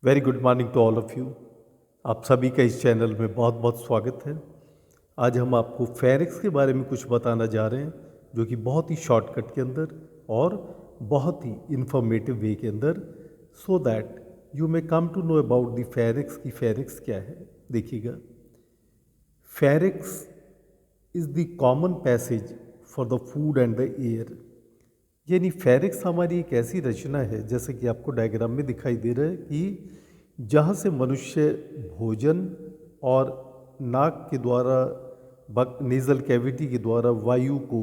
Very good morning to all of you. आप सभी का इस चैनल में बहुत बहुत स्वागत है। आज हम आपको फेरिक्स के बारे में कुछ बताना जा रहे हैं, जो कि बहुत ही शॉर्टकट के अंदर और बहुत ही इंफॉर्मेटिव वे के अंदर, so that you may come to know about the pharynx की फेरिक्स क्या है। देखिएगा, pharynx is the common passage for the food and the air. यानी फेरिक्स हमारी एक ऐसी रचना है, जैसे कि आपको डायग्राम में दिखाई दे रहा है, कि जहाँ से मनुष्य भोजन और नाक के द्वारा नेजल कैविटी के द्वारा वायु को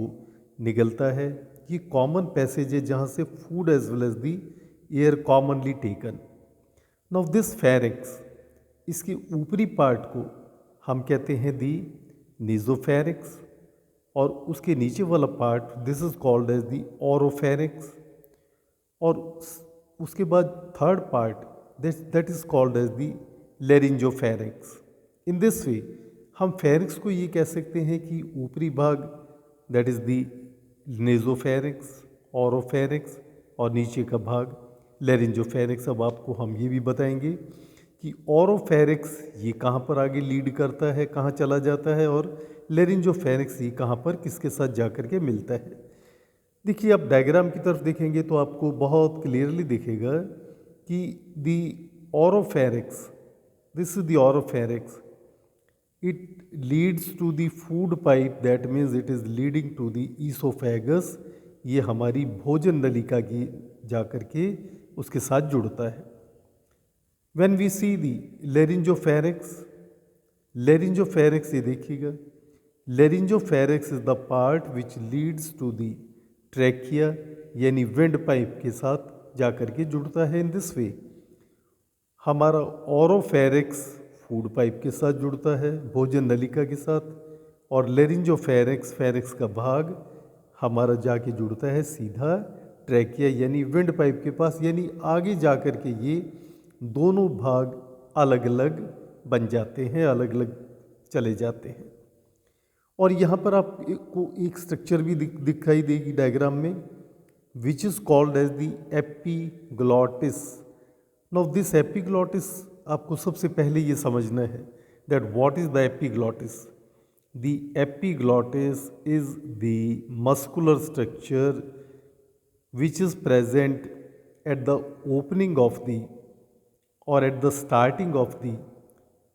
निगलता है। ये कॉमन पैसेज है जहाँ से food as well as the air commonly taken. Now this pharynx, इसके ऊपरी पार्ट को हम कहते हैं दी नीजोफेरिक्स, और उसके नीचे वाला part this is called as the oropharynx, और उसके बाद third part that is called as the laryngopharynx. In this way हम फेरिक्स को ये कह सकते हैं कि ऊपरी भाग दैट इज दी नेजोफेरिक्स, ओरोफेरिक्स, और नीचे का भाग लेरिंजोफेरिक्स। अब आपको हम ये भी बताएंगे कि ओरोफेरिक्स ये कहाँ पर आगे लीड करता है, कहाँ चला जाता है, और लेरिंजोफेरिक्स ये कहाँ पर किसके साथ जाकर के मिलता है। देखिए, आप डायग्राम की तरफ देखेंगे तो आपको बहुत क्लियरली दिखेगा कि the oropharynx, this is the oropharynx, it leads to the food pipe, that means it is leading to the oesophagus. ये हमारी भोजन नलिका की जाकर के उसके साथ जुड़ता है। When we C the लेरिंजोफेरिक्स, laryngopharynx ये देखिएगा, laryngopharynx is the part which leads to the trachea, यानी विंड पाइप के साथ जाकर के जुड़ता है। इन दिस वे हमारा ओरोफेरिक्स फूड पाइप के साथ जुड़ता है, भोजन नलिका के साथ, और लेरिंजोफेरिक्स, फेरिक्स का भाग हमारा जाके जुड़ता है सीधा ट्रैकिया यानी विंड पाइप के पास। यानी आगे जाकर के ये दोनों भाग अलग अलग बन जाते हैं, अलग अलग चले जाते हैं। और यहाँ पर आपको एक स्ट्रक्चर भी दिखाई देगी डायग्राम में, which is called as the epiglottis. Now this epiglottis, आपको सबसे पहले ये समझना है that what is the epiglottis. The epiglottis is the muscular structure which is present at the opening of the और at the starting of the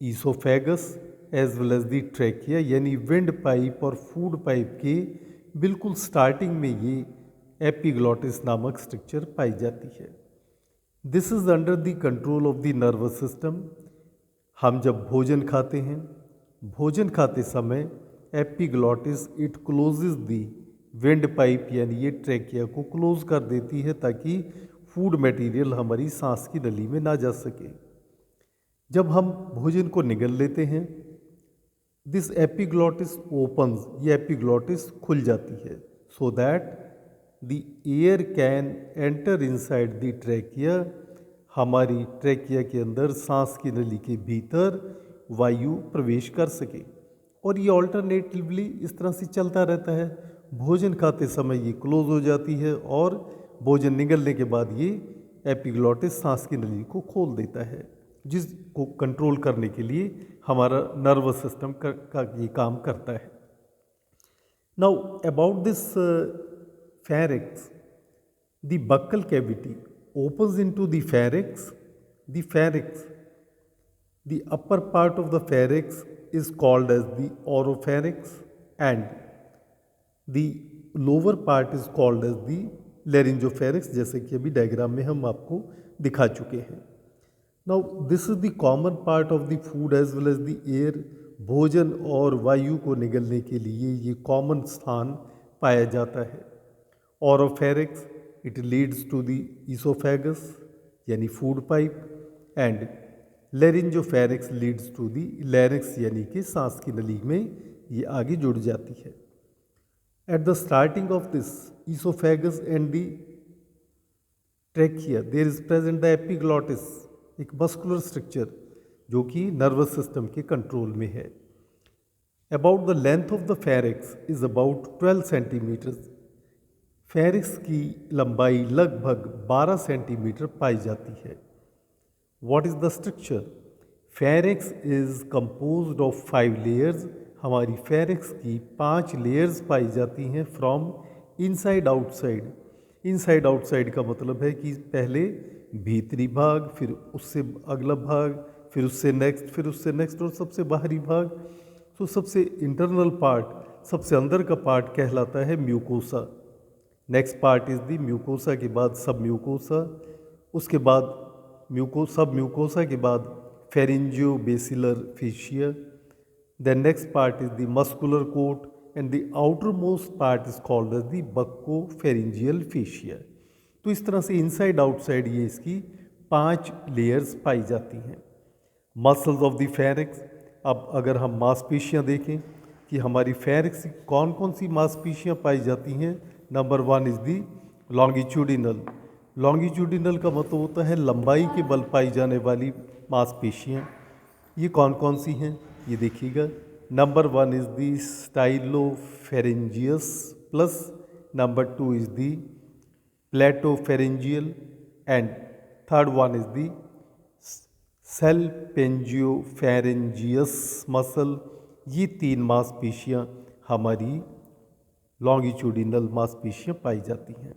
oesophagus as well as the trachea, यानी windpipe और food pipe के बिल्कुल starting में ये epiglottis नामक structure पाई जाती है। This is under the control of the nervous system. हम जब भोजन खाते हैं, भोजन खाते समय epiglottis it closes the windpipe, यानी ये ट्रैकिया को क्लोज कर देती है ताकि फूड मटेरियल हमारी सांस की नली में ना जा सके। जब हम भोजन को निगल लेते हैं, दिस एपीग्लॉटिस ओपन्स, ये एपीग्लॉटिस खुल जाती है, so that the air can enter inside the trachea. हमारी ट्रैकिया के अंदर, सांस की नली के भीतर वायु प्रवेश कर सके। और ये ऑल्टरनेटिवली इस तरह से चलता रहता है। भोजन खाते समय ये क्लोज हो जाती है, और भोजन निगलने के बाद ये एपीग्लॉटिस सांस की नली को खोल देता है, जिसको कंट्रोल करने के लिए हमारा नर्वस सिस्टम का ये काम करता है। Now about this pharynx, the buccal cavity opens into the pharynx. The pharynx, the upper part of the pharynx is called as the oropharynx, and the lower part is called as the laryngopharynx, जैसे कि अभी diagram में हम आपको दिखा चुके हैं। Now this is the common part of the food as well as the air. भोजन और वायु को निगलने के लिए ये कॉमन स्थान पाया जाता है। Oropharynx, it leads to the oesophagus यानी food pipe, and laryngopharynx leads to the larynx, यानी कि सांस की नली में ये आगे जुड़ जाती है। At the starting of this oesophagus and the trachea there is present the epiglottis, एक मस्कुलर स्ट्रक्चर जो कि नर्वस सिस्टम के कंट्रोल में है। About the length of the pharynx is about 12 centimetres. Pharynx की लंबाई लगभग 12 सेंटीमीटर पाई जाती है। What is the structure? Pharynx is composed of 5 layers. हमारी फेरिक्स की 5 लेयर्स पाई जाती हैं from inside outside. Inside outside का मतलब है कि पहले भीतरी भाग, फिर उससे अगला भाग, फिर उससे नेक्स्ट, फिर उससे नेक्स्ट और सबसे बाहरी भाग। तो सबसे इंटरनल पार्ट, सबसे अंदर का पार्ट कहलाता है mucosa. Next part is the mucosa के बाद सब म्यूकोसा, उसके बाद सब म्यूकोसा के बाद pharyngobasilar fascia. Then next part is the muscular coat and the outermost part is called as the buccopharyngeal fascia. तो इस तरह से इनसाइड आउटसाइड ये इसकी 5 लेयर्स पाई जाती हैं। Muscles of the pharynx. अब अगर हम मांसपेशियां देखें कि हमारी फेरिक्स कौन कौन सी मांसपेशियां पाई जाती हैं, number 1 is the longitudinal. Longitudinal का मतलब होता है लंबाई के बल पाई जाने वाली मांसपेशियां। ये कौन कौन सी हैं ये देखिएगा। Number 1 is the stylopharyngeus plus, number 2 is the palatopharyngeal and third one is the salpingopharyngeus muscle. ये 3 मांसपेशियां हमारी लॉन्गिट्यूडिनल मांसपेशियां पाई जाती हैं।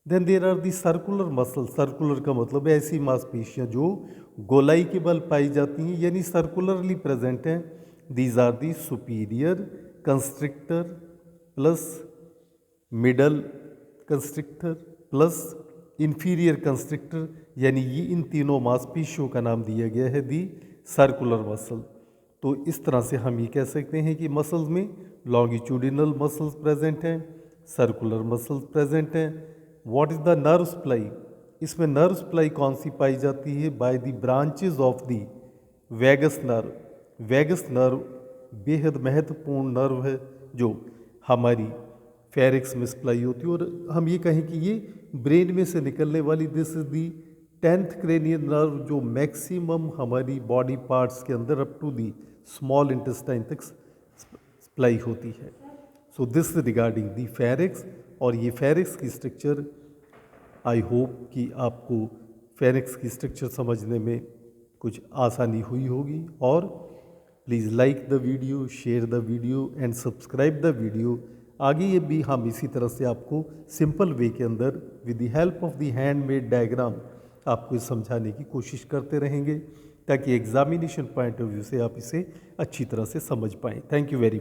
Then there are the circular muscle. Circular का मतलब है ऐसी मांसपेशियां जो गोलाई के बल पाई जाती हैं, यानी सर्कुलरली प्रेजेंट हैं। These are the superior constrictor plus middle constrictor plus inferior constrictor, यानी ये इन तीनों मांसपेशियों का नाम दिया गया है दी सर्कुलर मसल। तो इस तरह से हम ये कह सकते हैं कि मसल्स में लॉन्गिट्यूडिनल मसल्स प्रेजेंट हैं, सर्कुलर मसल्स प्रेजेंट हैं। What is the nerve supply? इसमें नर्व सप्लाई कौन सी पाई जाती है? By the branches of the vagus nerve. Vagus nerve बेहद महत्वपूर्ण नर्व है जो हमारी फेरिक्स में सप्लाई होती है, और हम ये कहें कि ये ब्रेन में से निकलने वाली this is the 10th cranial nerve जो मैक्सिमम हमारी बॉडी पार्ट्स के अंदर up to the small intestine तक सप्लाई होती है। So this regarding the pharynx. और ये फेरिक्स की स्ट्रक्चर, आई होप कि आपको फेरिक्स की स्ट्रक्चर समझने में कुछ आसानी हुई होगी। और please like the video, share the video and subscribe the video. आगे ये भी हम इसी तरह से आपको सिंपल वे के अंदर with the help of the handmade diagram आपको इसे समझाने की कोशिश करते रहेंगे, ताकि एग्जामिनेशन पॉइंट ऑफ व्यू से आप इसे अच्छी तरह से समझ पाएँ। Thank you very much.